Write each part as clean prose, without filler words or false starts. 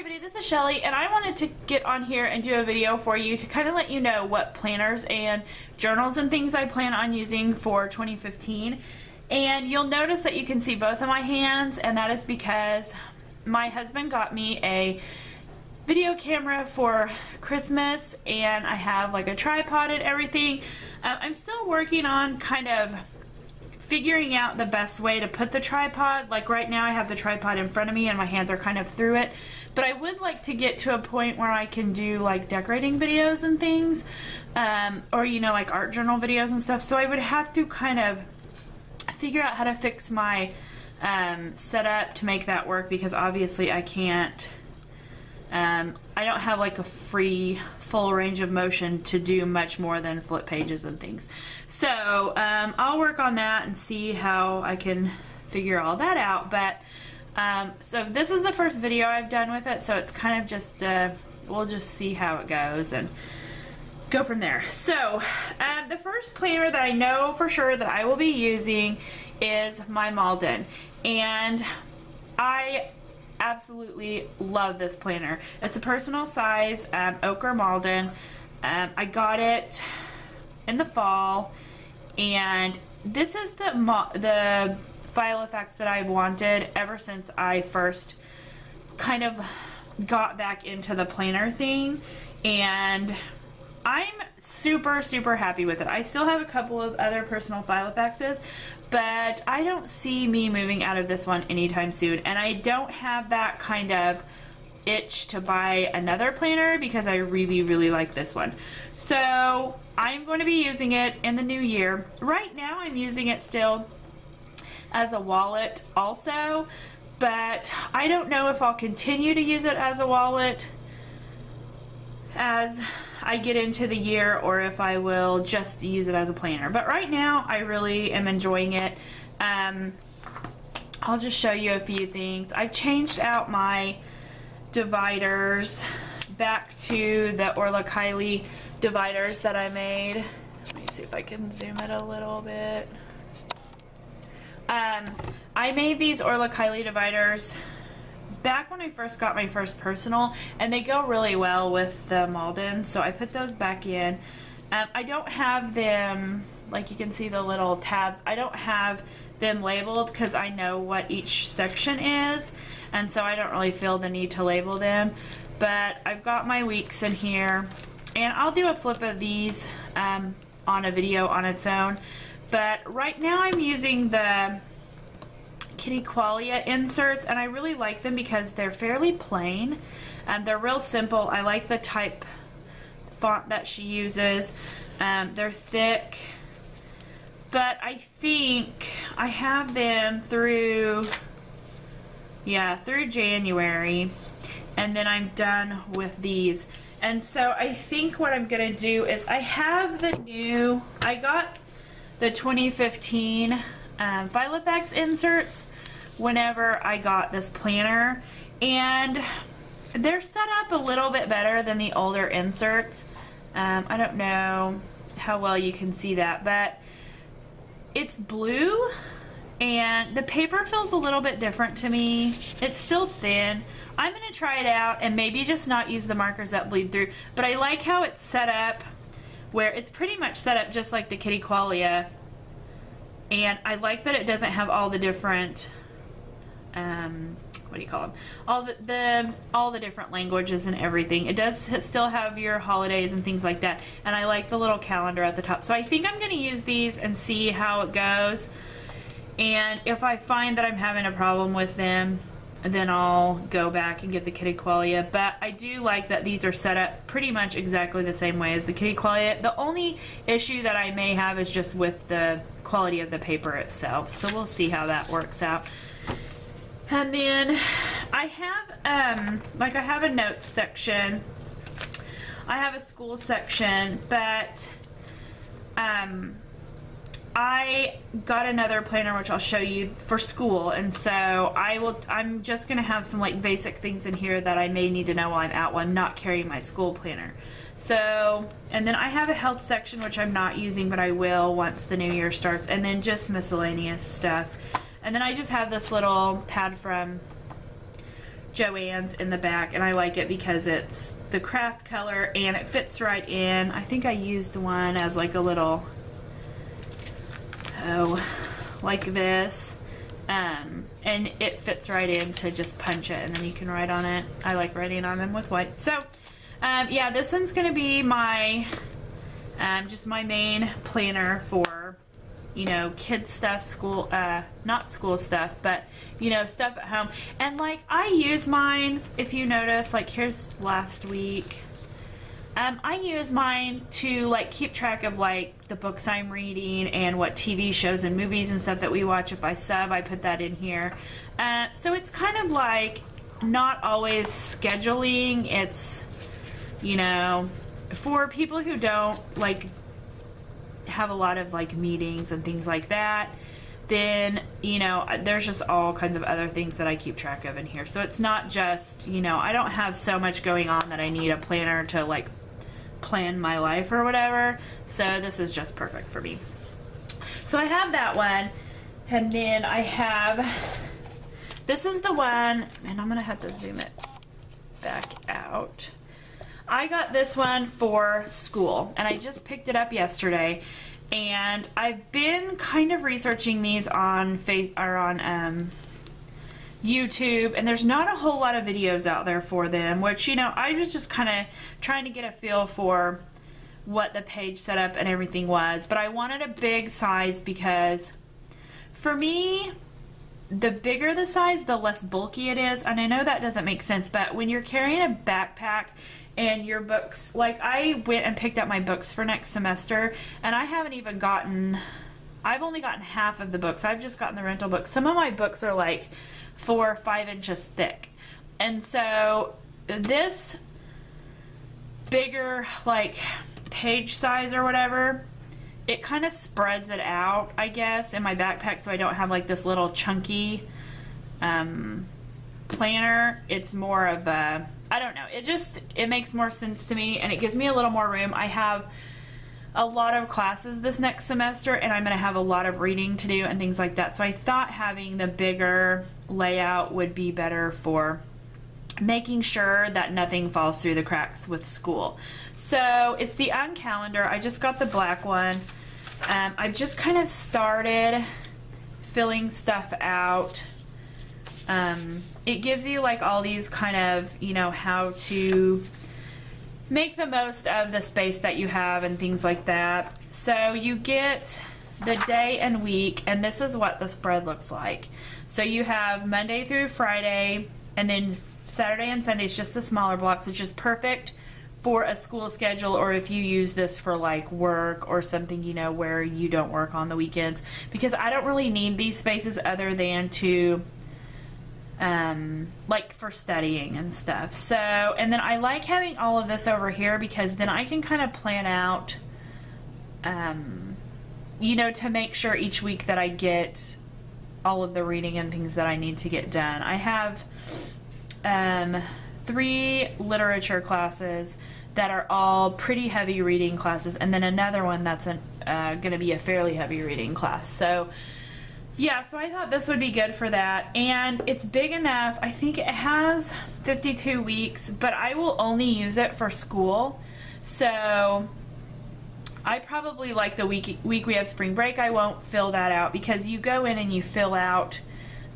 everybody, this is Shelly, and I wanted to get on here and do a video for you to kind of let you know what planners and journals and things I plan on using for 2015. And you'll notice that you can see both of my hands, and that is because my husband got me a video camera for Christmas, and I have like a tripod and everything. I'm still working on kind of figuring out the best way to put the tripod. Like right now I have the tripod in front of me and my hands are kind of through it, but I would like to get to a point where I can do like decorating videos and things, or you know, like art journal videos and stuff. So I would have to kind of figure out how to fix my setup to make that work, because obviously I can't, I don't have like a free full range of motion to do much more than flip pages and things. So I'll work on that and see how I can figure all that out. But so this is the first video I've done with it, so it's kind of just we'll just see how it goes and go from there. So the first planner that I know for sure that I will be using is my Malden, and I absolutely love this planner. It's a personal size ochre Malden. I got it in the fall, and this is the file effects that I've wanted ever since I first kind of got back into the planner thing, and I'm super happy with it. I still have a couple of other personal file effects, but I don't see me moving out of this one anytime soon, and I don't have that kind of itch to buy another planner because I really like this one. So I'm going to be using it in the new year. Right now I'm using it still as a wallet also, but I don't know if I'll continue to use it as a wallet as I get into the year, or if I will just use it as a planner. But right now I really am enjoying it. I'll just show you a few things. I've changed out my dividers back to the Orla Kylie dividers that I made. Let me see if I can zoom it a little bit. I made these Orla Kylie dividers back when I first got my first personal, and they go really well with the Malden, so I put those back in. I don't have them, like you can see the little tabs, I don't have them labeled because I know what each section is, and so I don't really feel the need to label them. But I've got my weeks in here, and I'll do a flip of these on a video on its own. But right now I'm using the Kitty Qualia inserts, and I really like them because they're fairly plain and they're real simple. I like the type font that she uses. They're thick, but I think I have them through January, and then I'm done with these. And so I think what I'm gonna do is I got the 2015 file effects inserts whenever I got this planner, and they're set up a little bit better than the older inserts. I don't know how well you can see that, but it's blue and the paper feels a little bit different to me. It's still thin. I'm gonna try it out and maybe just not use the markers that bleed through, but I like how it's set up, where it's pretty much set up just like the Kitty Qualia. And I like that it doesn't have all the different, what do you call them? All the different languages and everything. It does still have your holidays and things like that. And I like the little calendar at the top. So I think I'm going to use these and see how it goes. And if I find that I'm having a problem with them, then I'll go back and get the Kitty Qualia. But I do like that these are set up pretty much exactly the same way as the Kitty Qualia. The only issue that I may have is just with the quality of the paper itself. So we'll see how that works out. And then I have, like I have a notes section. I have a school section, but I got another planner which I'll show you for school, and so I'm just gonna have some like basic things in here that I may need to know while I'm out when I'm not carrying my school planner. So, and then I have a health section which I'm not using, but I will once the new year starts, and then just miscellaneous stuff. And then I just have this little pad from Joann's in the back, and I like it because it's the craft color and it fits right in. I think I used one as like a little, like this, and it fits right in to just punch it, and then you can write on it. I like writing on them with white. So yeah, this one's gonna be my just my main planner for, you know, kids stuff, school, not school stuff, but, you know, stuff at home. And like, I use mine, if you notice, like here's last week. I use mine to like keep track of like the books I'm reading and what TV shows and movies and stuff that we watch. If I sub, I put that in here. So it's kind of like not always scheduling. It's, you know, for people who don't like have a lot of like meetings and things like that, then, you know, there's just all kinds of other things that I keep track of in here. So it's not just, you know, I don't have so much going on that I need a planner to like plan my life or whatever. So this is just perfect for me. So I have that one, and then I have, this is the one, and I'm gonna have to zoom it back out. I got this one for school, and I just picked it up yesterday, and I've been kind of researching these on YouTube, and there's not a whole lot of videos out there for them, which, you know, I was just kind of trying to get a feel for what the page setup and everything was. But I wanted a big size because for me, the bigger the size, the less bulky it is. And I know that doesn't make sense, but when you're carrying a backpack and your books, like I went and picked up my books for next semester, and I haven't even gotten, I've only gotten half of the books. I've just gotten the rental books. Some of my books are like 4 or 5 inches thick. And so this bigger like page size or whatever, it kind of spreads it out, I guess, in my backpack, so I don't have like this little chunky planner. It's more of a, I don't know, it makes more sense to me, and it gives me a little more room. I have a lot of classes this next semester, and I'm going to have a lot of reading to do and things like that. So I thought having the bigger layout would be better for making sure that nothing falls through the cracks with school. So it's the Uncalendar. I just got the black one. I've just kind of started filling stuff out. It gives you like all these kind of, you know, how to make the most of the space that you have and things like that. So you get the day and week, and this is what the spread looks like. So you have Monday through Friday, and then Saturday and Sunday is just the smaller blocks, which is perfect for a school schedule, or if you use this for like work or something, you know, where you don't work on the weekends, because I don't really need these spaces other than to like for studying and stuff. So, and then I like having all of this over here because then I can kind of plan out, you know, to make sure each week that I get all of the reading and things that I need to get done. I have 3 literature classes that are all pretty heavy reading classes, and then another one that's going to be a fairly heavy reading class. So yeah, so I thought this would be good for that, and it's big enough. I think it has 52 weeks, but I will only use it for school. So I probably, like the week we have spring break, I won't fill that out, because you go in and you fill out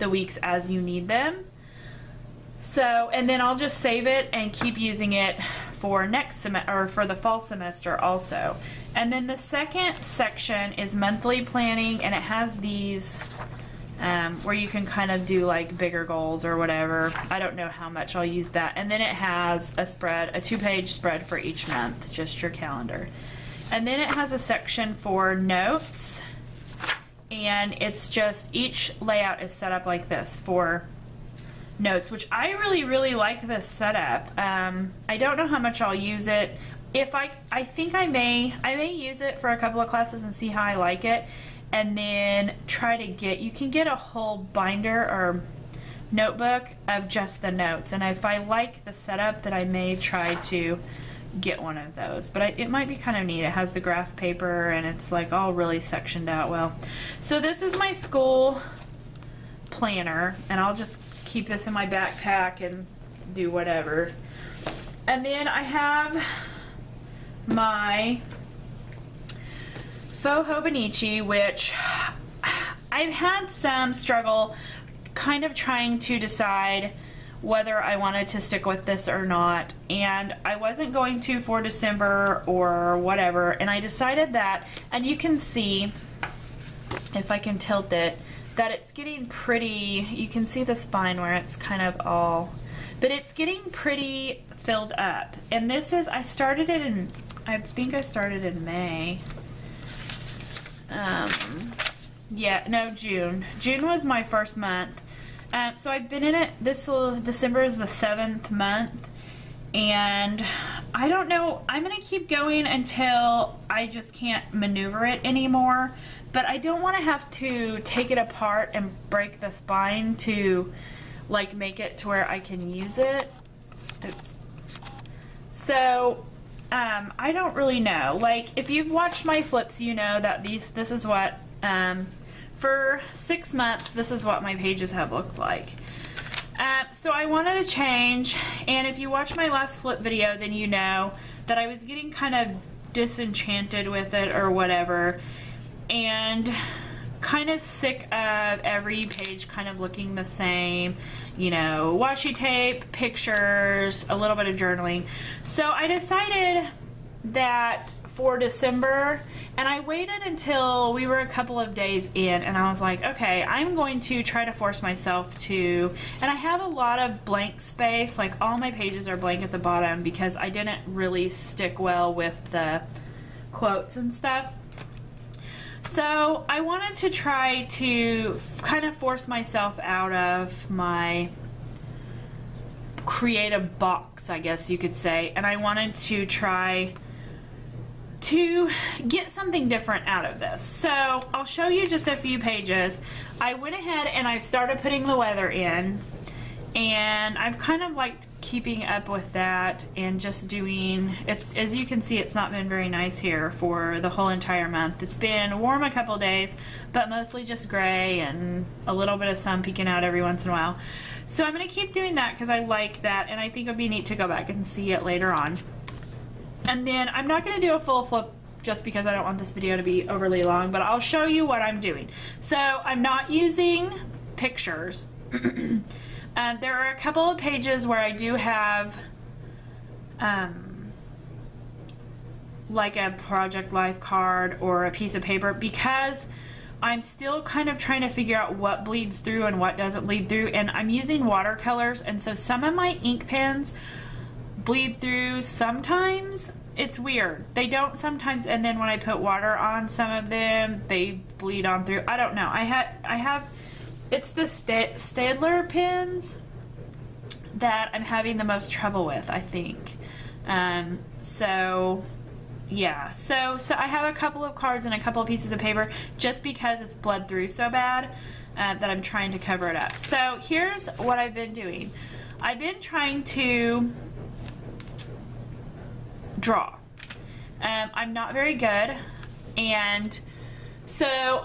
the weeks as you need them. So, and then I'll just save it and keep using it for next semester, or for the fall semester also. And then the second section is monthly planning, and it has these where you can kind of do like bigger goals or whatever. I don't know how much I'll use that. And then it has a spread, a 2-page spread for each month, just your calendar. And then it has a section for notes, and it's just, each layout is set up like this for notes, which I really like this setup. I don't know how much I'll use it. If I think I may use it for a couple of classes and see how I like it, and then try to get, you can get a whole binder or notebook of just the notes, and if I like the setup, then I may try to get one of those. But it might be kind of neat. It has the graph paper, and it's like all really sectioned out well. So this is my school planner, and I'll just keep this in my backpack and do whatever. And then I have my faux Hobonichi, which I've had some struggle kind of trying to decide whether I wanted to stick with this or not, and I wasn't going to for December or whatever, and I decided that, and you can see, if I can tilt it, that it's getting pretty. You can see the spine where it's kind of all, but it's getting pretty filled up. And this is, I started it in, I think I started in May. Yeah, no, June. June was my first month. So I've been in it, December is the 7th month, and I don't know, I'm going to keep going until I just can't maneuver it anymore, but I don't want to have to take it apart and break the spine to like make it to where I can use it. Oops. So I don't really know, like if you've watched my flips, you know that this is what for 6 months, this is what my pages have looked like. So I wanted to change, and if you watch my last flip video, then you know that I was getting kind of disenchanted with it or whatever, and kind of sick of every page kind of looking the same, you know, washi tape, pictures, a little bit of journaling. So I decided that for December, and I waited until we were a couple of days in, and I was like, okay, I'm going to try to force myself to, and I have a lot of blank space, like all my pages are blank at the bottom because I didn't really stick well with the quotes and stuff. So I wanted to try to kind of force myself out of my creative box, I guess you could say, and I wanted to try to get something different out of this. So I'll show you just a few pages. I went ahead and I've started putting the weather in, and I've kind of liked keeping up with that and just doing, it's, as you can see, it's not been very nice here for the whole entire month. It's been warm a couple days, but mostly just gray and a little bit of sun peeking out every once in a while. So I'm going to keep doing that because I like that, and I think it would be neat to go back and see it later on. And then I'm not going to do a full flip just because I don't want this video to be overly long, but I'll show you what I'm doing. So I'm not using pictures. There are a couple of pages where I do have like a Project Life card or a piece of paper, because I'm still kind of trying to figure out what bleeds through and what doesn't bleed through, and I'm using watercolors, and so some of my ink pens bleed through sometimes. It's weird. They don't sometimes, and then when I put water on some of them, they bleed on through. I don't know. I have it's the Staedtler pens that I'm having the most trouble with, I think. So yeah, so I have a couple of cards and a couple of pieces of paper just because it's bled through so bad that I'm trying to cover it up. So here's what I've been doing. I've been trying to draw. I'm not very good, and so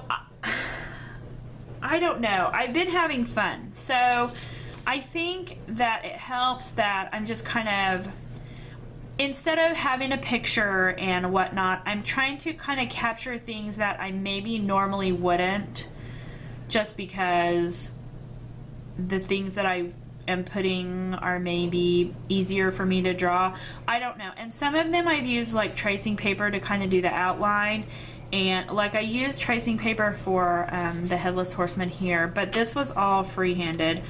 I don't know. I've been having fun, so I think that it helps that I'm just kind of, instead of having a picture and whatnot, I'm trying to kind of capture things that I maybe normally wouldn't, just because the things that I am putting are maybe easier for me to draw. I don't know. And some of them I've used like tracing paper to kind of do the outline, and like I used tracing paper for the Headless Horseman here, but this was all free-handed.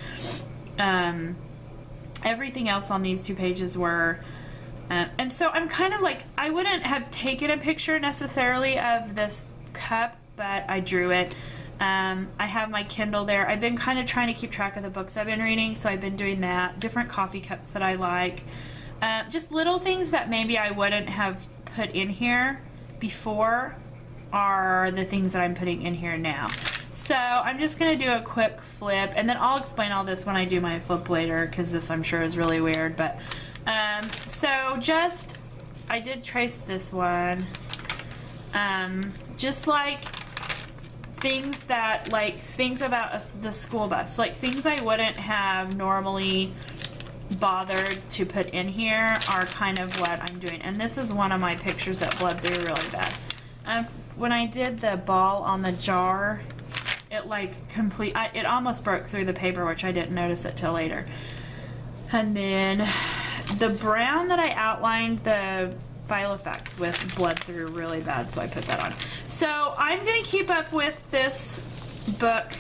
Everything else on these two pages were and so I'm kind of like, I wouldn't have taken a picture necessarily of this cup, but I drew it. I have my Kindle there. I've been kind of trying to keep track of the books I've been reading, so I've been doing that. Different coffee cups that I like. Just little things that maybe I wouldn't have put in here before are the things that I'm putting in here now. So I'm just going to do a quick flip, and then I'll explain all this when I do my flip later, because this I'm sure is really weird. But so just, I did trace this one. Just like things that, like, things about the school bus, like things I wouldn't have normally bothered to put in here are kind of what I'm doing. And this is one of my pictures that bled through really bad. When I did the ball on the jar, it like it almost broke through the paper, which I didn't notice it till later. And then the brown that I outlined the Filofax with bled through really bad, so I put that on. So I'm gonna keep up with this book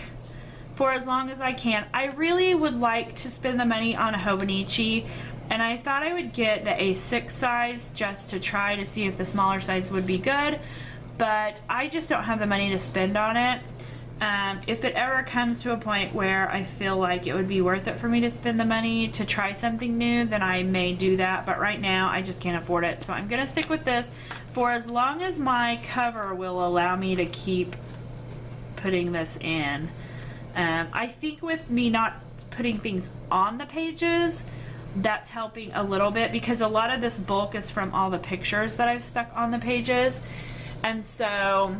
for as long as I can. I really would like to spend the money on a Hobonichi, and I thought I would get the A6 size just to try to see if the smaller size would be good, but I just don't have the money to spend on it. If it ever comes to a point where I feel like it would be worth it for me to spend the money to try something new, then I may do that, but right now I just can't afford it. So I'm gonna stick with this for as long as my cover will allow me to keep putting this in. I think with me not putting things on the pages, that's helping a little bit, because a lot of this bulk is from all the pictures that I've stuck on the pages. And so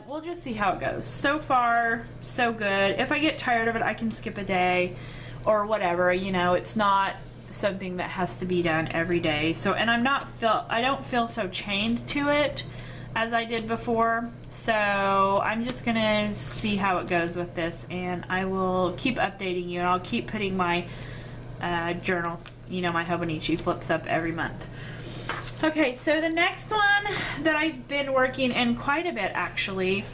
we'll just see how it goes. So far, so good. If I get tired of it, I can skip a day or whatever, you know. It's not something that has to be done every day. So, and I don't feel so chained to it as I did before. So I'm just gonna see how it goes with this, and I will keep updating you, and I'll keep putting my journal, you know, my Hobonichi flips up every month. Okay, so the next one that I've been working in quite a bit actually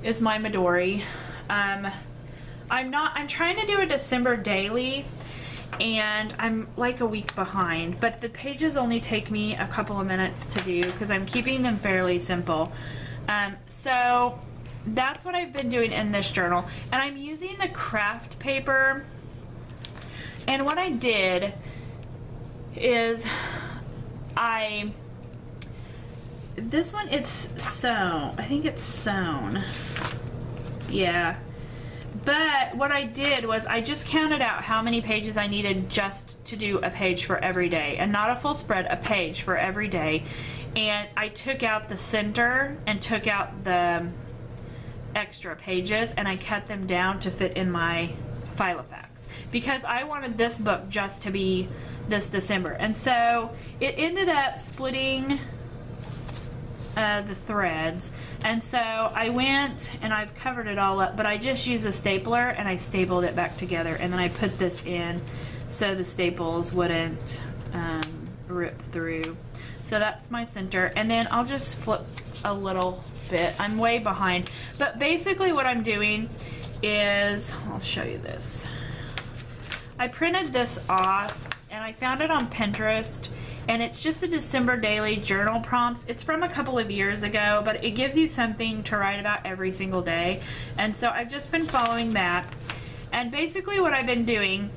is my Midori. I'm trying to do a December daily, and I'm like a week behind, but the pages only take me a couple of minutes to do because I'm keeping them fairly simple. So that's what I've been doing in this journal, and I'm using the craft paper. And what I did is this one, it's sewn. I think it's sewn. Yeah. But what I did was I just counted out how many pages I needed just to do a page for every day, and not a full spread, a page for every day. And I took out the center and took out the extra pages, and I cut them down to fit in my Filofax, because I wanted this book just to be this December. And so it ended up splitting the threads, and so I went and I've covered it all up, but I just used a stapler and I stapled it back together, and then I put this in so the staples wouldn't rip through. So that's my center, and then I'll just flip a little bit. I'm way behind, but basically what I'm doing is, I'll show you this. I printed this off and I found it on Pinterest, and it's just a December daily journal prompts. It's from a couple of years ago, but it gives you something to write about every single day. And so I've just been following that. And basically what I've been doing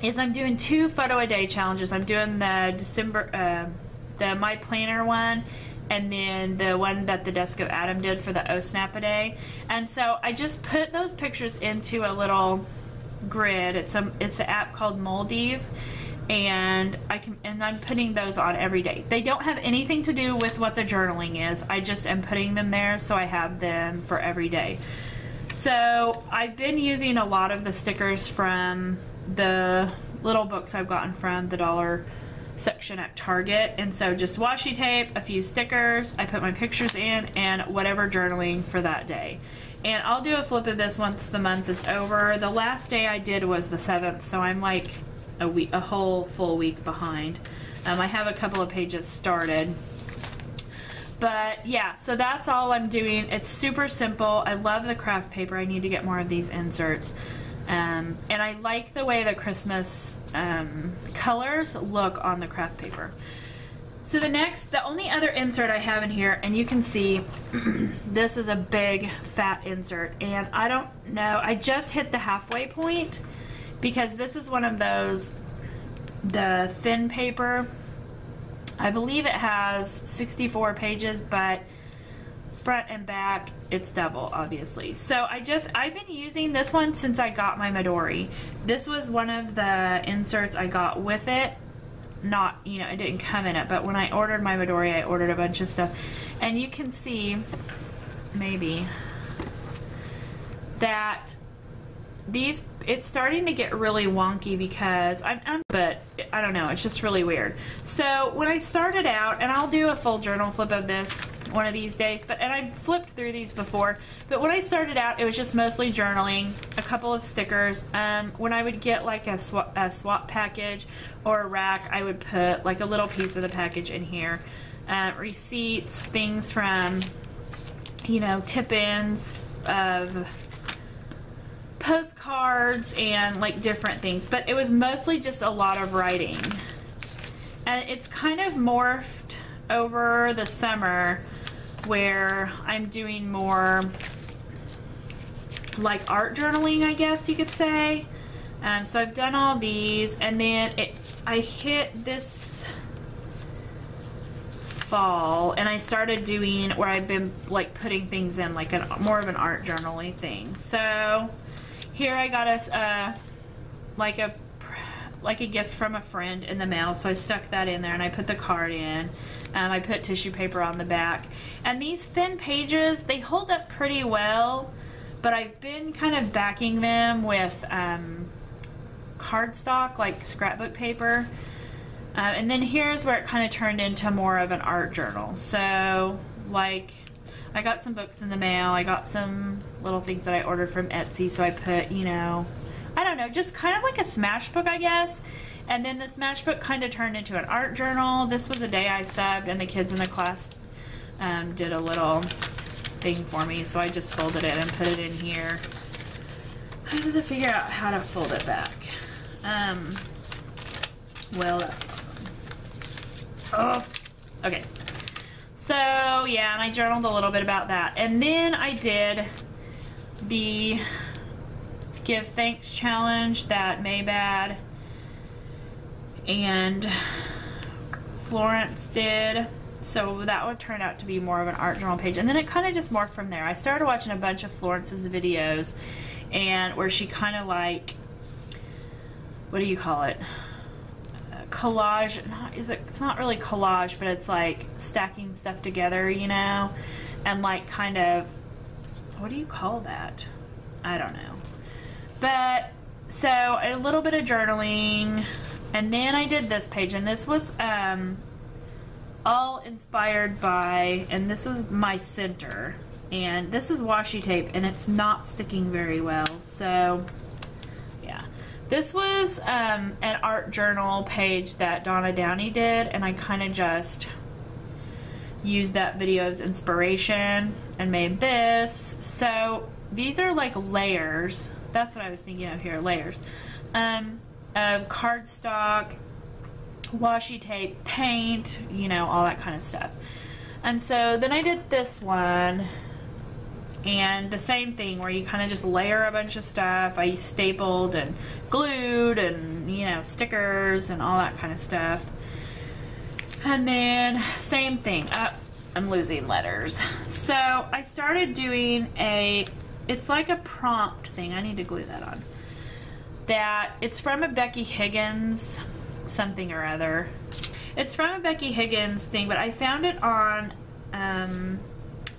is I'm doing 2 photo a day challenges. I'm doing the December, the My Planner one, and then the one that the Desk of Adam did for the O-Snap a Day. And so I just put those pictures into a little grid. It's an app called Moldive, and I'm putting those on every day. They don't have anything to do with what the journaling is. I just am putting them there so I have them for every day. So I've been using a lot of the stickers from the little books I've gotten from the dollar section at Target, and so just washi tape, a few stickers, I put my pictures in, and whatever journaling for that day. And I'll do a flip of this once the month is over. The last day I did was the 7th, so I'm like a whole full week behind. I have a couple of pages started, but yeah, so that's all I'm doing. It's super simple. I love the craft paper. I need to get more of these inserts. And I like the way the Christmas colors look on the craft paper. So the only other insert I have in here, and you can see this is a big fat insert, and I don't know, I just hit the halfway point, because this is one of those, the thin paper. I believe it has 64 pages, but front and back it's double, obviously. So I've been using this one since I got my Midori. This was one of the inserts I got with it. Not, you know, it didn't come in it, but when I ordered my Midori, I ordered a bunch of stuff, and you can see maybe, that it's starting to get really wonky because but I don't know, it's just really weird. So when I started out, and I'll do a full journal flip of this one of these days, and I flipped through these before, but when I started out, it was just mostly journaling, a couple of stickers. When I would get like a swap package or a rack, I would put like a little piece of the package in here. Receipts, things from, you know, tip-ins of postcards and like different things, but it was mostly just a lot of writing. And it's kind of morphed over the summer where I'm doing more like art journaling, I guess you could say. So I've done all these, and then I hit this fall and I started doing where I've been like putting things in like more of an art journaling thing. So here I got like a gift from a friend in the mail, so I stuck that in there and I put the card in. I put tissue paper on the back, and these thin pages, they hold up pretty well, but I've been kind of backing them with cardstock, like scrapbook paper. And then here's where it kind of turned into more of an art journal. So like I got some books in the mail, I got some little things that I ordered from Etsy, so I put, you know, I don't know, just kind of like a smash book, I guess. And then the smash book kind of turned into an art journal. This was a day I subbed, and the kids in the class did a little thing for me, so I just folded it and put it in here. I had to figure out how to fold it back. Well, that's awesome. Oh, okay. So yeah, and I journaled a little bit about that. And then I did the Give Thanks challenge that Maybad and Florence did. So that would turn out to be more of an art journal page. And then it kind of just morphed from there. I started watching a bunch of Florence's videos, and where she kind of like, what do you call it? Collage. It's not really collage, but it's like stacking stuff together, you know? And like kind of, what do you call that? I don't know. But so a little bit of journaling, and then I did this page, and this was all inspired by, and this is my center, and this is washi tape, and it's not sticking very well. So yeah, this was an art journal page that Donna Downey did, and I kind of just used that video as inspiration and made this. So these are like layers. That's what I was thinking of here, layers of cardstock, washi tape, paint, you know, all that kind of stuff. And so then I did this one, and the same thing where you kind of just layer a bunch of stuff. I stapled and glued and, you know, stickers and all that kind of stuff. And then same thing. I'm losing letters. So I started doing it's like a prompt thing. I need to glue that on. That it's from a Becky Higgins something or other. It's from a Becky Higgins thing, but I found it on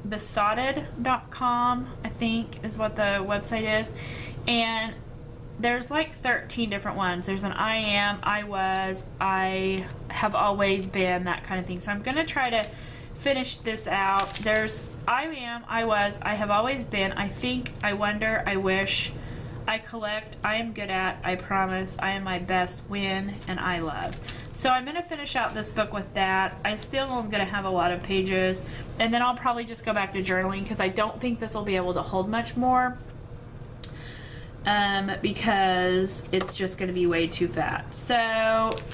besotted.com, I think is what the website is. And there's like 13 different ones. There's an I am, I was, I have always been, that kind of thing. So I'm going to try to finish this out. There's I am, I was, I have always been, I think, I wonder, I wish, I collect, I am good at, I promise, I am my best, win, and I love. So I'm going to finish out this book with that. I still am going to have a lot of pages, and then I'll probably just go back to journaling because I don't think this will be able to hold much more. Because it's just going to be way too fat. So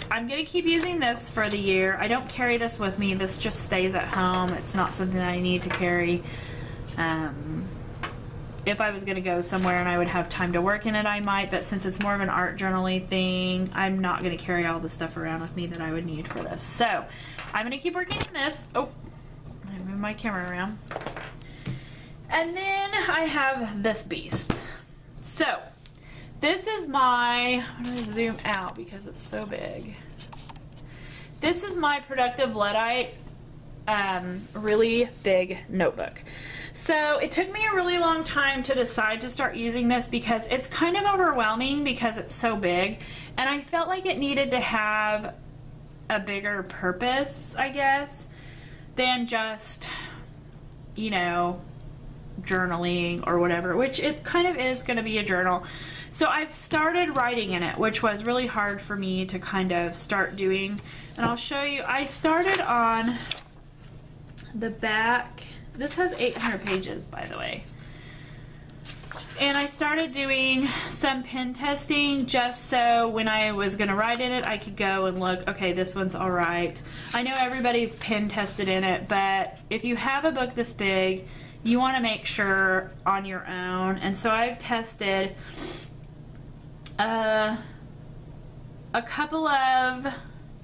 I'm going to keep using this for the year. I don't carry this with me. This just stays at home. It's not something that I need to carry. If I was going to go somewhere and I would have time to work in it, I might, but since it's more of an art journaling thing, I'm not going to carry all the stuff around with me that I would need for this. So I'm going to keep working on this. Oh, I move my camera around. And then I have this beast. So, this is my, I'm going to zoom out because it's so big. This is my Productive Luddite really big notebook. So it took me a really long time to decide to start using this because it's kind of overwhelming because it's so big, and I felt like it needed to have a bigger purpose, I guess, than just, you know, journaling or whatever, which it kind of is going to be a journal. So I've started writing in it, which was really hard for me to kind of start doing, and I'll show you. I started on the back. This has 800 pages, by the way. And I started doing some pen testing just so when I was going to write in it, I could go and look, okay, this one's all right. I know everybody's pen tested in it, but if you have a book this big, you want to make sure on your own. And so I've tested a couple of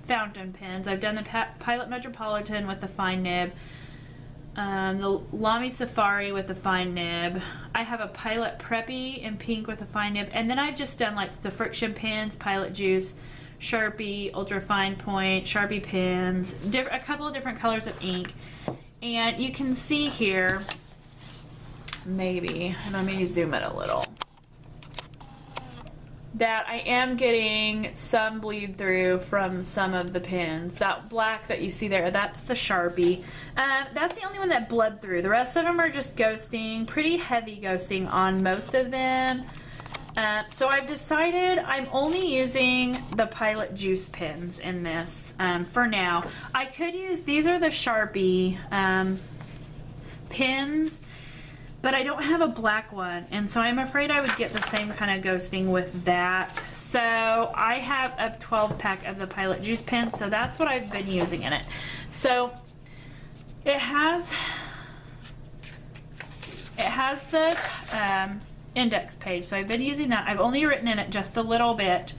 fountain pens. I've done the Pilot Metropolitan with the fine nib, the Lamy Safari with the fine nib. I have a Pilot Preppy in pink with a fine nib, and then I've just done like the friction pens, Pilot Juice, Sharpie, Ultra Fine Point, Sharpie pens, a couple of different colors of ink. And you can see here, maybe, and let me zoom it a little, that I am getting some bleed through from some of the pens. That black that you see there, that's the Sharpie. That's the only one that bled through. The rest of them are just ghosting, pretty heavy ghosting on most of them. So I've decided I'm only using the Pilot Juice pens in this for now. I could use, these are the Sharpie pens, but I don't have a black one, and so I'm afraid I would get the same kind of ghosting with that. So I have a 12 pack of the Pilot Juice pens, so that's what I've been using in it. So it has the index page, so I've been using that. I've only written in it just a little bit,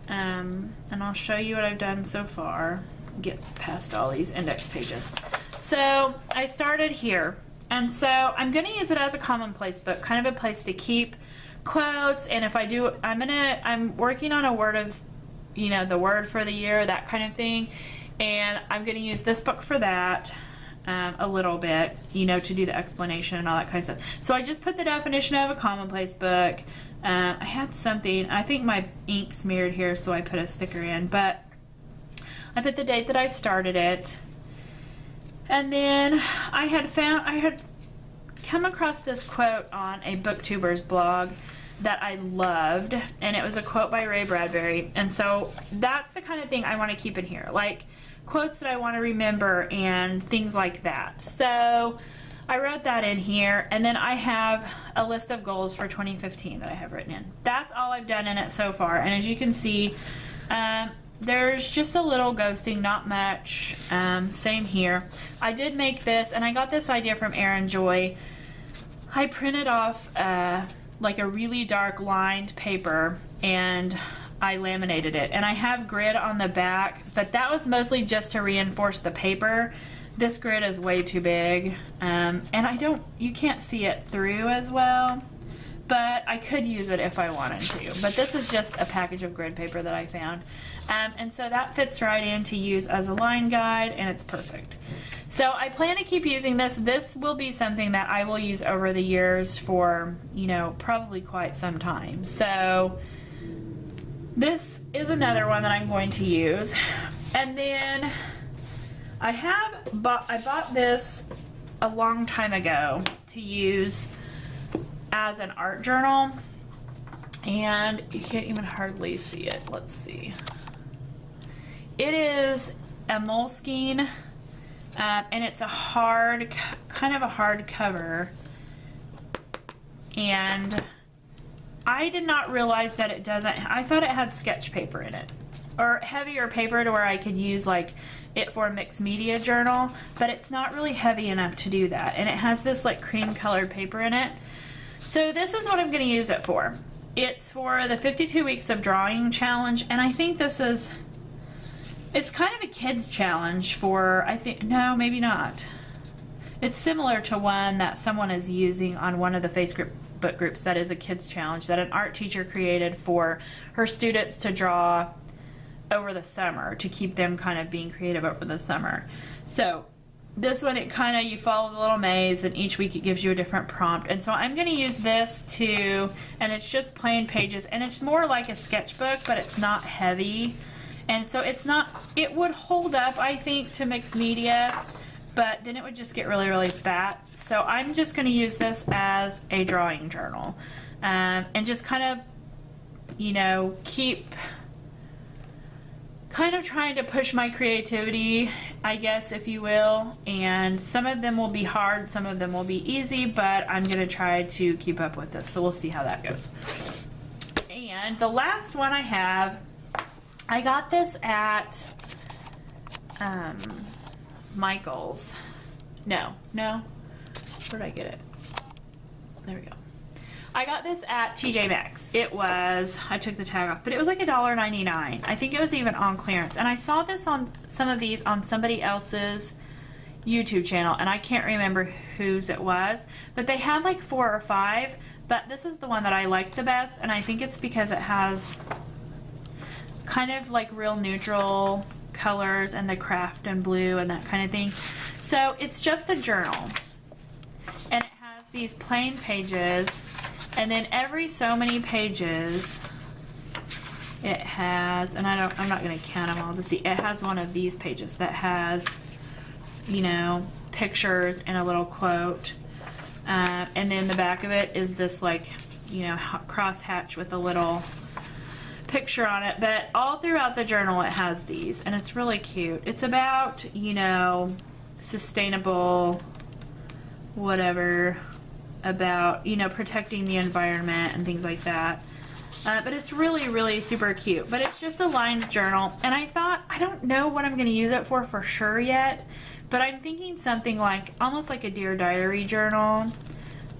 and I'll show you what I've done so far. Get past all these index pages. So I started here. And so I'm going to use it as a commonplace book, kind of a place to keep quotes. And if I do, I'm working on a word of, you know, the word for the year, that kind of thing. And I'm going to use this book for that a little bit, you know, to do the explanation and all that kind of stuff. So I just put the definition of a commonplace book. I had something, I think my ink smeared here, so I put a sticker in, but I put the date that I started it. And then I had come across this quote on a BookTuber's blog that I loved, and it was a quote by Ray Bradbury. And so that's the kind of thing I want to keep in here, like quotes that I want to remember and things like that. So I wrote that in here, and then I have a list of goals for 2015 that I have written in. That's all I've done in it so far, and as you can see, there's just a little ghosting, not much. Same here. I did make this, and I got this idea from Erin Joy. I printed off like a really dark lined paper, and I laminated it. And I have grid on the back, but that was mostly just to reinforce the paper. This grid is way too big, and you can't see it through as well, but I could use it if I wanted to. But this is just a package of grid paper that I found. And so that fits right in to use as a line guide, and it's perfect. So I plan to keep using this. This will be something that I will use over the years for, you know, probably quite some time. So this is another one that I'm going to use. And then I bought this a long time ago to use as an art journal, and you can't even hardly see it. Let's see. It is a Moleskine, and it's a kind of a hard cover, and I did not realize that it doesn't. I thought it had sketch paper in it, or heavier paper to where I could use like it for a mixed media journal, but it's not really heavy enough to do that, and it has this like cream colored paper in it. So this is what I'm going to use it for. It's for the 52 Weeks of Drawing Challenge, and I think it's kind of a kids challenge for, no, maybe not. It's similar to one that someone is using on one of the Facebook groups that is a kids challenge that an art teacher created for her students to draw over the summer, to keep them kind of being creative over the summer. So This one, it kind of, you follow the little maze, and each week it gives you a different prompt. And so I'm going to use this to, and it's just plain pages, and it's more like a sketchbook, but it's not heavy. And so it's not, it would hold up, I think, to mixed media, but then it would just get really, really fat. So I'm just going to use this as a drawing journal, and just kind of, you know, keep kind of trying to push my creativity, I guess, if you will. And some of them will be hard, some of them will be easy, but I'm going to try to keep up with this. So we'll see how that goes. And the last one I have, I got this at Michael's. No. Where did I get it? There we go. I got this at TJ Maxx. It was, I took the tag off, but it was like $1.99. I think it was even on clearance. And I saw this on some of these on somebody else's YouTube channel, and I can't remember whose it was, but they had like 4 or 5, but this is the one that I liked the best, and I think it's because it has kind of like real neutral colors and the craft and blue and that kind of thing. So it's just a journal, and it has these plain pages. And then every so many pages, it has, and I'm not going to count them all to see, it has one of these pages that has, you know, pictures and a little quote. And then the back of it is this, like, you know, cross hatch with a little picture on it. But all throughout the journal it has these, and it's really cute. It's about, you know, sustainable whatever, about, you know, protecting the environment and things like that. But it's really, really super cute. But it's just a lined journal, and I thought, I don't know what I'm going to use it for sure yet, but I'm thinking something like, almost like a Dear Diary journal,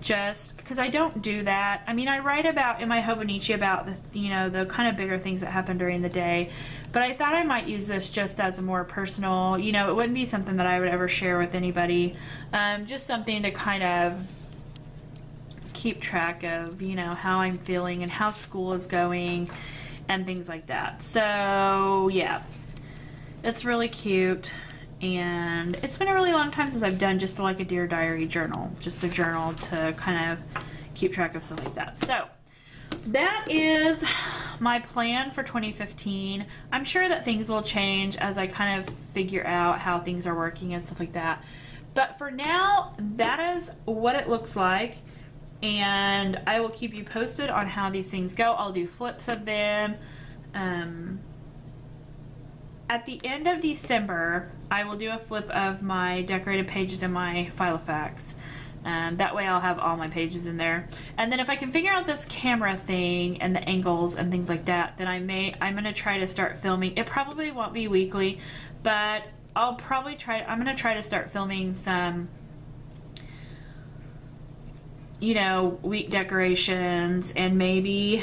just because I don't do that. I mean, I write about, in my Hobonichi, about the, you know, the kind of bigger things that happen during the day, but I thought I might use this just as a more personal, you know, it wouldn't be something that I would ever share with anybody, just something to kind of keep track of, you know, how I'm feeling and how school is going and things like that. So yeah, it's really cute, and it's been a really long time since I've done just like a Dear Diary journal, just a journal to kind of keep track of stuff like that. So that is my plan for 2015. I'm sure that things will change as I kind of figure out how things are working and stuff like that, but for now, that is what it looks like. And I will keep you posted on how these things go. I'll do flips of them. At the end of December, I will do a flip of my decorated pages in my Filofax. That way I'll have all my pages in there. And then if I can figure out this camera thing and the angles and things like that, then I'm going to try to start filming. It probably won't be weekly, but I'm going to try to start filming some, you know, week decorations, and maybe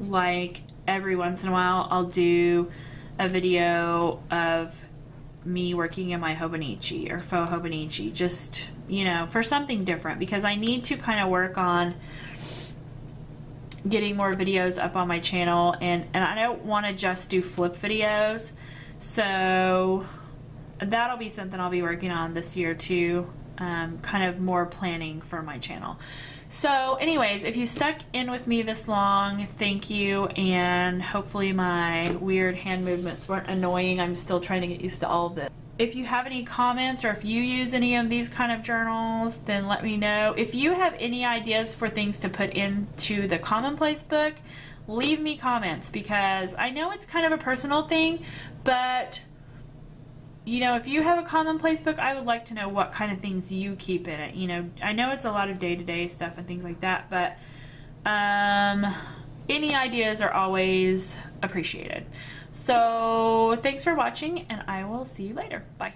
like every once in a while I'll do a video of me working in my Hobonichi or faux Hobonichi, just, you know, for something different, because I need to kind of work on getting more videos up on my channel, and I don't want to just do flip videos, so that'll be something I'll be working on this year too. Kind of more planning for my channel. So anyways, if you stuck in with me this long, thank you, and hopefully my weird hand movements weren't annoying. I'm still trying to get used to all of this. If you have any comments, or if you use any of these kind of journals, then let me know. If you have any ideas for things to put into the Commonplace book, leave me comments, because I know it's kind of a personal thing, but you know, if you have a Commonplace book, I would like to know what kind of things you keep in it. You know, I know it's a lot of day-to-day stuff and things like that, but any ideas are always appreciated. So thanks for watching, and I will see you later. Bye.